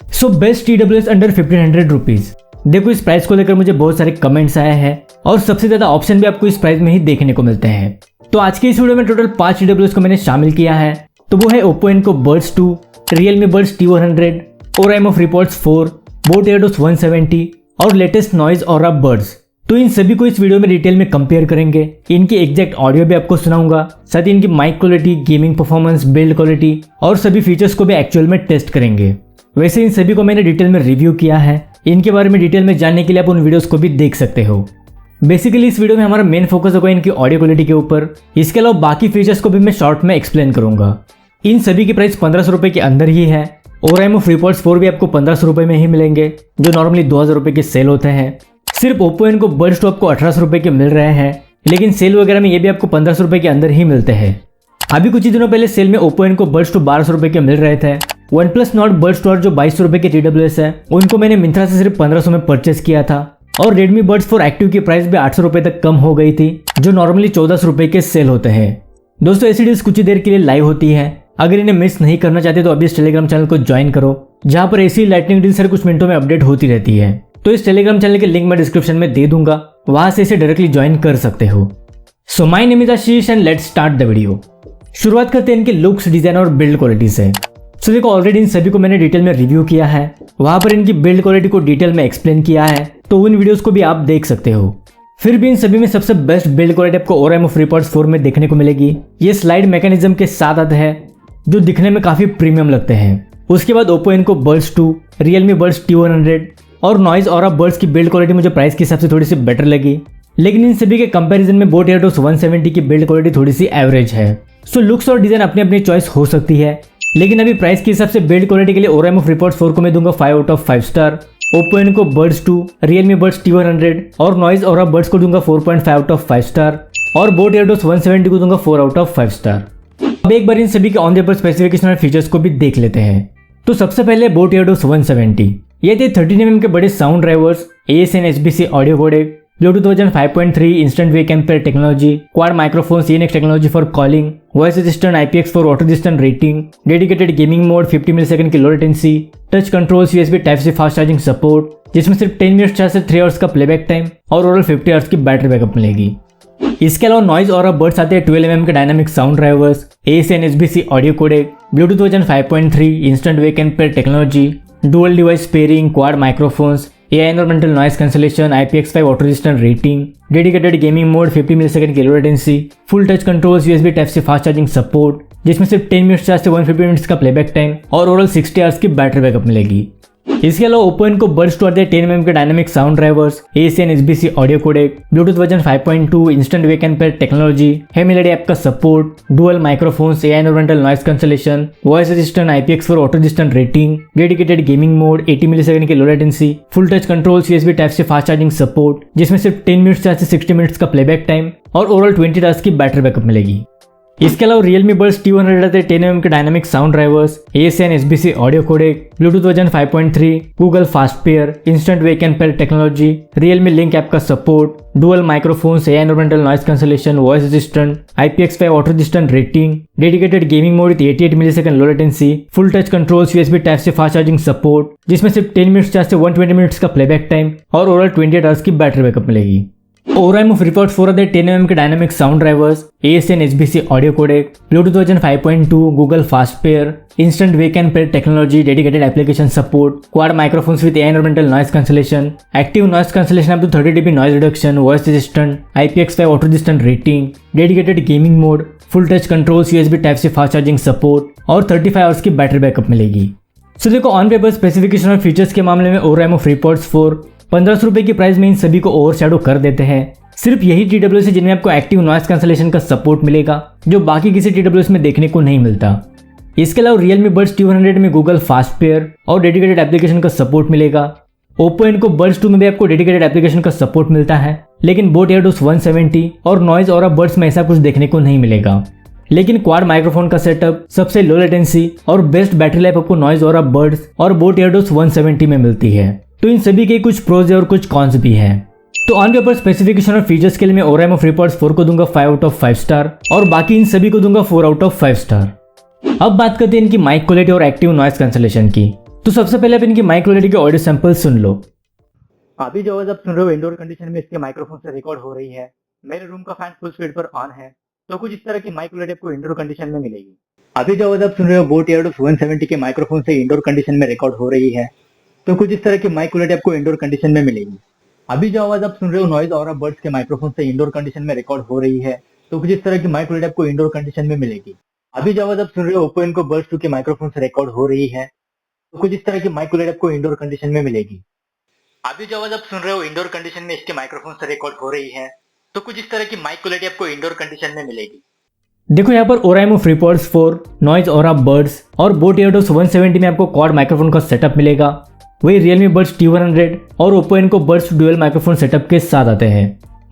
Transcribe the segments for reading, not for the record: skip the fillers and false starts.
So best TWS under 1500 rupees. देखो इस price को लेकर मुझे बहुत सारे कमेंट्स आए हैं और सबसे ज्यादा ऑप्शन भी आपको इस प्राइस में ही देखने को मिलते हैं। तो आज के इस वीडियो में टोटल 5 TWS को मैंने शामिल किया है। तो वो है Oppo Enco Buds 2, Realme Buds T100, Oraimo FreePods 4, Boat AirDots 170 और लेटेस्ट नॉइज Aura Buds। तो इन सभी को इस वीडियो में डिटेल में कंपेयर करेंगे। इनकी एग्जैक्ट ऑडियो भी आपको सुनाऊंगा, साथ ही इनकी mic quality, gaming performance, build quality और सभी फीचर्स को भी एक्चुअल में टेस्ट करेंगे। वैसे इन सभी को मैंने डिटेल में रिव्यू किया है। इनके बारे में डिटेल में जानने के लिए आप उन वीडियोस को भी देख सकते हो। बेसिकली इस वीडियो में हमारा मेन फोकस होगा इनकी ऑडियो क्वालिटी के ऊपर। इसके अलावा बाकी फीचर्स को भी मैं शॉर्ट में एक्सप्लेन करूंगा। इन सभी की प्राइस 1500 रुपए के अंदर ही है। Oraimo FreePods 4 भी आपको 1500 रुपए में ही मिलेंगे, जो नॉर्मली 2000 रुपए के सेल होते हैं। सिर्फ Oppo Enco Buds 2 आपको 1800 रुपए के मिल रहे हैं, लेकिन सेल वगैरह में ये भी आपको 1500 रुपए के अंदर ही मिलते हैं। अभी कुछ ही दिनों पहले सेल में Oppo Enco Buds 2 1200 रुपए के मिल रहे थे। OnePlus Nord Buds 2 जो 2200 रुपए के TWS है, उनको मैंने मिंत्रा से सिर्फ 1500 में परचेस किया था। और Redmi Buds 4 एक्टिव की प्राइस भी 800 रुपए तक कम हो गई थी, जो नॉर्मली 1400 रुपए के सेल होते हैं। दोस्तों ऐसी डील्स कुछ ही देर के लिए लाइव होती है। अगर इन्हें मिस नहीं करना चाहते तो अभी इस टेलीग्राम चैनल को ज्वाइन करो, जहां पर ऐसी लाइटनिंग डील्स हर कुछ मिनटों में अपडेट होती रहती है। तो इस टेलीग्राम चैनल के लिंक मैं डिस्क्रिप्शन में दे दूंगा, वहां से इसे डायरेक्टली ज्वाइन कर सकते हो। So my name is Ashish and let's start the video. शुरुआत करते हैं इनके लुक्स, डिजाइन और बिल्ड क्वालिटी से। सो देखो ऑलरेडी इन सभी को मैंने डिटेल में रिव्यू किया है, वहां पर इनकी बिल्ड क्वालिटी को डिटेल में एक्सप्लेन किया है, तो उन वीडियोस को भी आप देख सकते हो। फिर भी इन सभी में सबसे बेस्ट बिल्ड क्वालिटी आपको Oraimo FreePods 4 में देखने को मिलेगी। ये स्लाइड मैकेनिज्म के साथ आते हैं, जो दिखने में काफी प्रीमियम लगते हैं। उसके बाद Oppo Enco Buds 2, Realme Buds T100 और नॉइज Aura Buds की बिल्ड क्वालिटी मुझे प्राइस के हिसाब से थोड़ी सी बेटर लगी, लेकिन इन सभी के कंपैरिजन में Boat AirDots 170 की बिल्ड क्वालिटी थोड़ी सी एवरेज है। सो लुक्स और डिजाइन अपनी अपनी चॉइस हो सकती है, लेकिन अभी प्राइस के हिसाब से बिल्ड क्वालिटी के लिए Oraimo FreePods 4 को मैं दूंगा 5 out of 5 star. Oppo Enco Buds 2, Realme Buds T100 और नॉइज Aura Buds को दूंगा 4.5 आउट ऑफ 5 स्टार और Boat AirDots 170 को दूंगा 4 आउट ऑफ 5 स्टार। अब एक बार इन सभी के ऑन पेपर स्पेसिफिकेशन और फीचर्स को भी देख लेते हैं। तो सबसे पहले Boat AirDots 170। ये थे 13mm के बड़े sound drivers, ASN HBC audio codec, Bluetooth version 5.3, instant wake ampere technology, quad microphone, CNX technology for calling, voice assistant, IPX4 water resistant rating, dedicated gaming mode, 50 millisecond की low latency, touch controls, USB type C fast charging support, जिसमें सिर्फ 10 minute charge से 3 hours का playback time और overall 50 hours की battery backup मिलेगी। इसके अलावा नॉइज Aura Buds आते हैं 12mm के dynamic sound drivers, ASN HBC audio codec, Bluetooth version 5.3, instant wake ampere technology, dual device pairing, quad microphones, AI environmental noise cancellation, IPX5 water resistant rating, dedicated gaming mode, 50 millisecond की low latency, full touch controls, USB type से fast charging support, जिसमें सिर्फ 10 minute charge से 150 minutes का playback time और overall 60 hours की battery backup मिलेगी। इसके अलावा Oppo Enco Buds 2 आते हैं 10mm के dynamic sound drivers, ASN HBC audio codec, Bluetooth version 5.2, instant wake ampere technology, HeyMelody app का सपोर्ट, dual microphones, AI environmental noise cancellation, voice assistant, IPX4 water resistant rating, dedicated gaming mode, 80 millisecond की low latency, full touch controls, USB type से fast charging support, जिसमें सिर्फ 10 minute charge से 60 minutes का playback time और overall 20 hours की battery backup मिलेगी। इसके अलावा Realme Buds T100 आते हैं 10mm के dynamic sound drivers, ASN HBC audio codec, Bluetooth version 5.3, Google fast pair, instant wake ampere technology, Realme link app का सपोर्ट, dual microphones, AI environmental noise cancellation, voice assistant, IPX5 water resistant rating, dedicated gaming mode with 88 millisecond low latency, full touch controls, USB type से fast charging support, जिसमें सिर्फ 10 minute charge से 120 minutes का playback time और overall 28 hours की battery backup मिलेगी। Oraimo FreePods 4 आते हैं 10mm के dynamic sound drivers, ASN HBC audio codec, Bluetooth version 5.2, Google fast pair, instant wake ampere technology, dedicated application support, quad microphones with AI environmental noise cancellation, active noise cancellation up to 30 dB noise reduction, voice assistant, IPX5 water resistant rating, dedicated gaming mode, full touch controls, USB type से fast charging support और 35 hours की battery backup मिलेगी। सो देखो on paper specification और features के मामले में Oraimo FreePods 4 1500 रुपए की प्राइस में इन सभी को ओवरशैडो कर देते हैं। सिर्फ यही TWS है जिनमें आपको एक्टिव नॉइस कैंसलेशन का सपोर्ट मिलेगा, जो बाकी किसी TWS में देखने को नहीं मिलता। इसके अलावा Realme Buds T100 में Google फास्ट पेयर और डेडिकेटेड एप्लीकेशन का सपोर्ट मिलेगा। Oppo Enco Buds 2 में भी आपको डेडिकेटेड एप्लीकेशन का सपोर्ट मिलता है, लेकिन Boat AirDots 170 और नॉइज Aura Buds में ऐसा कुछ देखने को नहीं मिलेगा। लेकिन क्वाड माइक्रोफोन का सेटअप, सबसे लो लेटेंसी और बेस्ट बैटरी लाइफ आपको नॉइज Aura Buds और Boat AirDots 170 में मिलती है। तो इन सभी के कुछ प्रोज और कुछ कॉन्स भी हैं। तो ऑन पेपर स्पेसिफिकेशन और फीचर्स के लिए मैं Oraimo FreePods 4 को दूंगा 5 आउट ऑफ 5 स्टार और बाकी इन सभी को दूंगा 4 आउट ऑफ 5 स्टार। अब बात करते हैं इनकी माइक क्वालिटी और एक्टिव नॉइस कैंसलेशन की। तो सबसे पहले आप इनकी माइक क्वालिटी के ऑडियो सैंपल सुन लो। अभी जो आवाज आप सुन रहे हो इंडोर कंडीशन में इसके माइक्रोफोन से रिकॉर्ड हो रही है। मेरे रूम का फैन फुल स्पीड पर ऑन है, तो कुछ इस तरह की माइक क्वालिटी आपको इंडोर कंडीशन में मिलेगी। अभी जो आवाज आप सुन रहे हो बोट एयरडोस 170 के माइक्रोफोन से इंडोर कंडीशन में रिकॉर्ड हो रही है, तो कुछ इस तरह की माइक क्वालिटी आपको इंडोर कंडीशन में मिलेगी। अभी जो आवाज आप सुन रहे हो नॉइज ऑरा बर्ड्स के माइक्रोफोन से इंडोर कंडीशन में रिकॉर्ड हो रही है, तो कुछ इस तरह की माइक क्वालिटी आपको इंडोर कंडीशन में मिलेगी। अभी जो आवाज आप सुन रहे हो ओप्पो इनको बर्ड्स 2 के माइक्रोफोन से रिकॉर्ड हो रही है, तो कुछ इस तरह की माइक क्वालिटी आपको इंडोर कंडीशन में मिलेगी। अभी जो आवाज आप सुन रहे हो इंडोर कंडीशन में इसके माइक्रोफोन से रिकॉर्ड हो रही है, तो कुछ इस तरह की माइक क्वालिटी आपको इंडोर कंडीशन में मिलेगी। देखो यहाँ पर ओराइमो फ्रीपॉड्स 4, नॉइज ऑरा बर्ड्स और बोट एयरडोस 170 में आपको क्वाड माइक्रोफोन का सेटअप मिलेगा। वही रियलमी बड्स T100 और ओप्पो इनको बड्स डुअल माइक्रोफोन सेटअप के साथ आते हैं।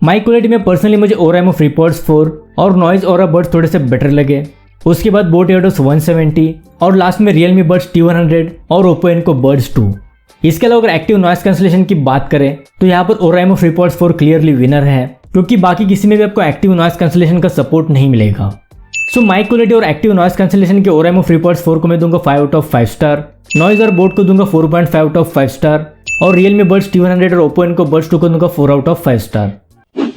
माइक क्वालिटी में पर्सनली मुझे ओराइमो फ्रीपॉड्स 4 और नॉइज ऑरा बर्ड्स थोड़े से बेटर लगे। उसके बाद बोट एयरडोस 170 और लास्ट में रियलमी बड्स T100 और ओप्पो इनको बड्स 2। इसके अलावा अगर एक्टिव नॉइस कैंसलेशन की बात करें तो यहाँ पर ओराइमो फ्रीपॉड्स 4 क्लियरली विनर है, क्योंकि बाकी किसी में भी आपको एक्टिव नॉइस कैंसलेशन का सपोर्ट नहीं मिलेगा। सो माइक क्वालिटी और एक्टिव नॉइस कैंसलेशन के ओराइमो फ्रीपॉड्स 4 को मैं दूंगा 5 आउट ऑफ 5 स्टार, नॉइज और बोट को दूंगा 4.5 आउट ऑफ 5 स्टार और रियलमी बड्स T100 और ओप्पो इनको बड्स 2 को दूंगा 4 आउट ऑफ 5 स्टार।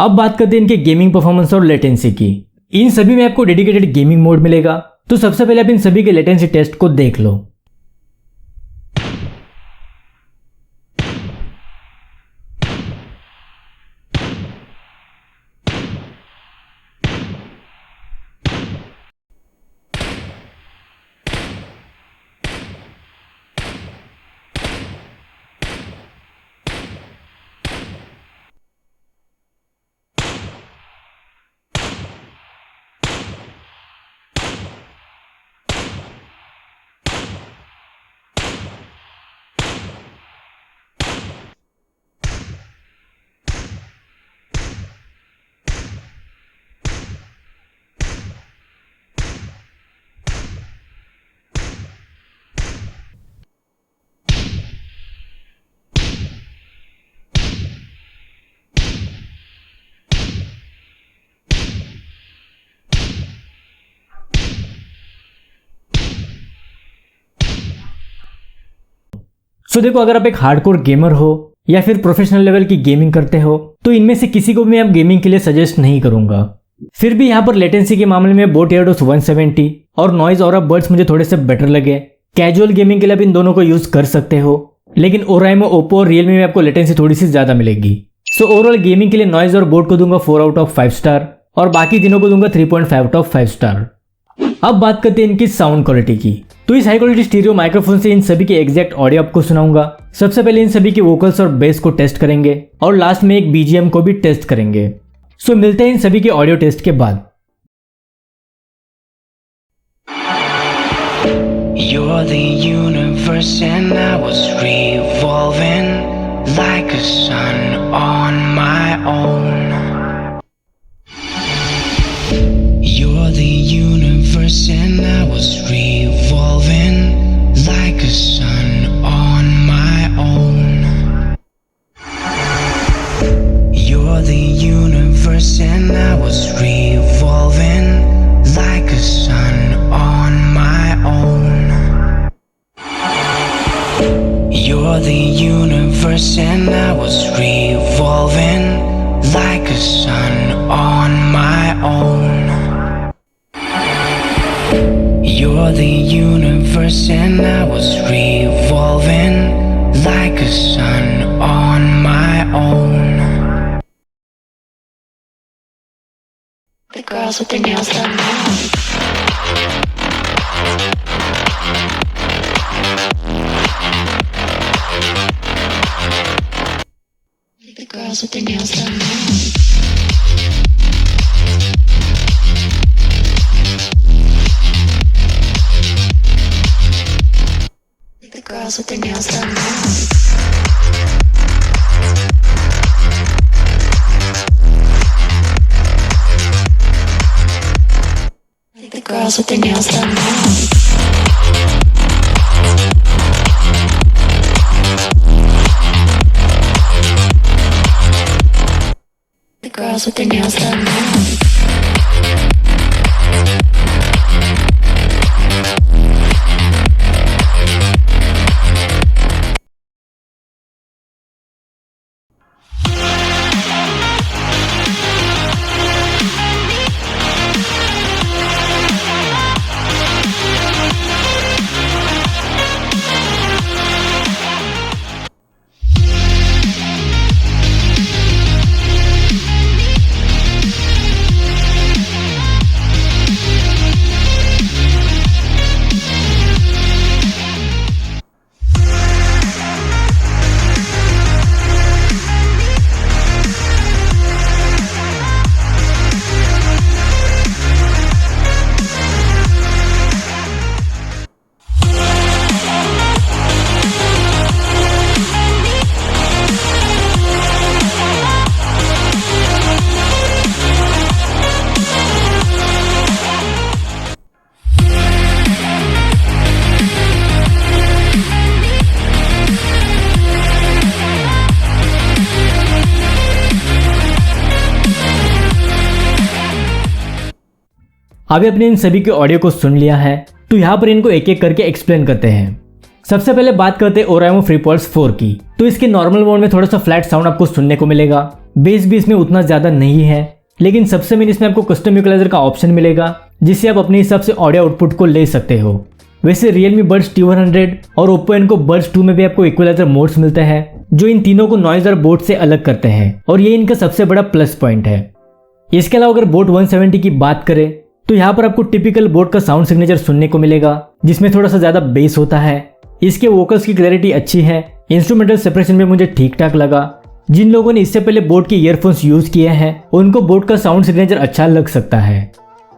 अब बात करते हैं इनके गेमिंग परफॉर्मेंस और लेटेंसी की। इन सभी में आपको डेडिकेटेड गेमिंग मोड मिलेगा, तो सबसे पहले आप इन सभी के लेटेंसी टेस्ट को देख लो। सो देखो, अगर आप एक हार्डकोर गेमर हो या फिर प्रोफेशनल लेवल की गेमिंग करते हो तो इनमें से किसी को भी मैं गेमिंग के लिए सजेस्ट नहीं करूंगा। फिर भी यहाँ पर लेटेंसी के मामले में बोट एयरडोस 170 और नॉइज ऑरा बर्ड्स मुझे थोड़े से बेटर लगे। कैजुअल गेमिंग के लिए आप इन दोनों को यूज कर सकते हो, लेकिन ओराइमो, ओप्पो और रियलमी में आपको लेटेंसी थोड़ी सी ज्यादा मिलेगी। सो ओवरऑल गेमिंग के लिए नॉइज और बोट को दूंगा 4 आउट ऑफ 5 स्टार और बाकी तीनों को दूंगा 3.5 आउट ऑफ 5 स्टार। अब बात करते हैं इनकी साउंड क्वालिटी की। तो इस हाई क्वालिटी स्टीरियो माइक्रोफोन से इन सभी के एग्जैक्ट ऑडियो आपको सुनाऊंगा। सबसे पहले इन सभी के वोकल्स और बेस को टेस्ट करेंगे और लास्ट में एक BGM को भी टेस्ट करेंगे। सो मिलते हैं इन सभी के ऑडियो टेस्ट के बाद। You're the universe and I was revolving like a sun on my own. You're the universe and I was revolving like a sun on my own. You're the universe and I was revolving like a sun on my own. You're the universe and I was revolving like a sun on my own. You're the universe and I was revolving like a sun on my own. The girls with their nails done now. The girls with their nails done now. The girls with their nails done now. The girls with their nails done now. The girls with their nails done now. अभी अपने इन सभी के audio को सुन लिया है, तो यहाँ पर इनको एक एक करके एक्सप्लेन करते हैं। सबसे पहले बात करते हैं ओराइमो FreePods 4 की। तो इसके नॉर्मल मोड में थोड़ा सा फ्लैट साउंड आपको सुनने को मिलेगा, बेस भी इसमें उतना ज्यादा नहीं है, लेकिन सबसे मेन इसमें आपको कस्टम इक्वलाइजर का ऑप्शन मिलेगा, जिससे आप अपने हिसाब से ऑडियो आउटपुट को ले सकते हो। वैसे Realme Buds T100 और Oppo Enco Buds 2 में भी आपको इक्वलाइजर मोड्स मिलते हैं, जो इन तीनों को नॉइज और बोट से अलग करते हैं, और ये इनका सबसे बड़ा प्लस पॉइंट है। इसके अलावा अगर बोट 170 की बात करें तो यहाँ पर आपको टिपिकल बोट का साउंड सिग्नेचर सुनने को मिलेगा, जिसमें थोड़ा सा ज्यादा बेस होता है। इसके वोकल्स की क्लैरिटी अच्छी है, इंस्ट्रूमेंटल सेपरेशन में मुझे ठीक ठाक लगा। जिन लोगों ने इससे पहले बोट के ईयरफोन्स यूज किए हैं उनको बोट का साउंड सिग्नेचर अच्छा लग सकता है।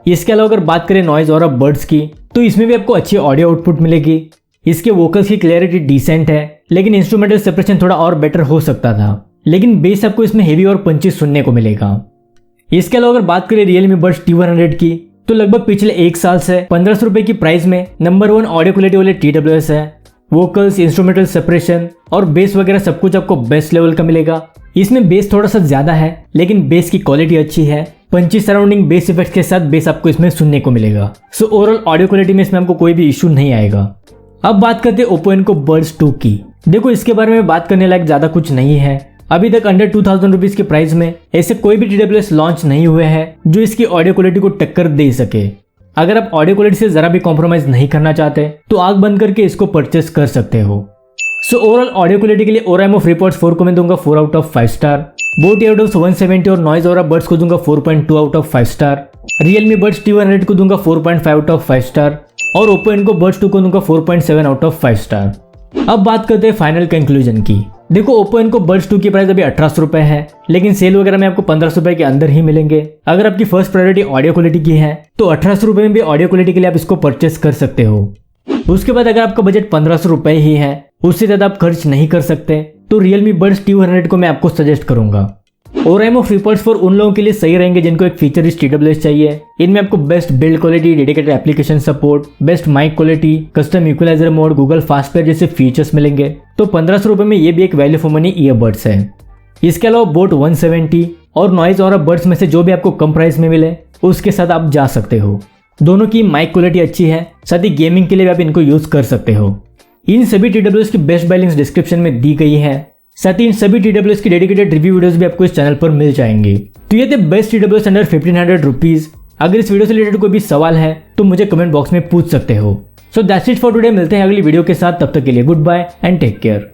इसके अलावा अगर बात करें नॉइज और बर्ड्स की, तो इसमें भी आपको अच्छी ऑडियो आउटपुट मिलेगी। इसके वोकल्स की क्लैरिटी डिसेंट है, लेकिन इंस्ट्रूमेंटल सेपरेशन थोड़ा और बेटर हो सकता था, लेकिन बेस आपको इसमें हेवी और पंची सुनने को मिलेगा। इसके अलावा अगर बात करें Realme Buds T100 की, तो लगभग पिछले एक साल से 1500 रुपए की प्राइस में नंबर 1 ऑडियो क्वालिटी वाले TWS है। वोकल्स, इंस्ट्रूमेंटल सेपरेशन और बेस वगैरह सब कुछ आपको बेस्ट लेवल का मिलेगा। इसमें बेस थोड़ा सा ज्यादा है, लेकिन बेस की क्वालिटी अच्छी है। पंची सराउंडिंग बेस इफेक्ट्स के साथ बेस आपको इसमें सुनने को मिलेगा। सो ओवरऑल ऑडियो क्वालिटी में इसमें आपको कोई भी इशू नहीं आएगा। अब बात करते हैं Oppo Enco Buds 2 की। देखो, इसके बारे में बात करने लायक ज्यादा कुछ नहीं है। अभी तक अंडर 2000 रुपीज के प्राइस में ऐसे कोई भी TWS लॉन्च नहीं हुए हैं जो इसकी ऑडियो क्वालिटी को टक्कर दे सके। अगर आप ऑडियो क्वालिटी से जरा भी कॉम्प्रोमाइज नहीं करना चाहते तो आंख बंद करके इसको परचेस कर सकते हो। सो ओवरऑल ऑडियो क्वालिटी के लिए ओराइमो FreePods 4 को मैं दूंगा 4 out of 5 star. Boat Airdopes 170 और नॉइज और बर्ड्स को दूंगा 4.2 out of 5 star. Realme Buds T100 को दूंगा 4.5 आउट ऑफ 5 स्टार और Oppo Enco Buds 2 को दूंगा 4.7 आउट ऑफ 5 स्टार। अब बात करते हैं फाइनल कंक्लूजन की। देखो, Oppo Enco Buds 2 की प्राइस अभी 1800 रुपए है, लेकिन सेल वगैरह में आपको 1500 रुपए के अंदर ही मिलेंगे। अगर आपकी फर्स्ट प्रायोरिटी ऑडियो क्वालिटी की है तो 1800 रुपए में भी ऑडियो क्वालिटी के लिए आप इसको परचेस कर सकते हो। उसके बाद अगर आपका बजट 1500 रुपए ही है, उससे ज्यादा आप खर्च नहीं कर सकते, तो Realme Buds T100 को मैं आपको सजेस्ट करूंगा। ओराइमो FreePods 4 उन लोगों के लिए सही रहेंगे जिनको एक फीचरिस्ट TWS चाहिए। इनमें आपको best build quality, dedicated application support, best mic quality, custom equaliser mode, Google fast pair जैसे फीचर्स मिलेंगे। तो 1500 रुपए में ये भी एक वैल्यू फॉर मनी ईयरबड्स है। इसके अलावा बोट 170 और नॉइज और बर्ड्स में से जो भी आपको कम प्राइस में मिले उसके साथ आप जा सकते हो। दोनों की माइक क्वालिटी अच्छी है, साथ ही गेमिंग के लिए भी आप इनको यूज कर सकते हो। इन सभी TWS की बेस्ट बाय लिंक्स डिस्क्रिप्शन में दी गई है। साथ ही इन सभी TWS की डेडिकेटेड रिव्यू वीडियोस भी आपको इस चैनल पर मिल जाएंगे। तो ये थे बेस्ट TWS अंडर 1500 रुपीज। अगर इस वीडियो से रिलेटेड कोई भी सवाल है तो मुझे कमेंट बॉक्स में पूछ सकते हो। So that's it for today. मिलते हैं अगली वीडियो के साथ, तब तक के लिए good bye and take care.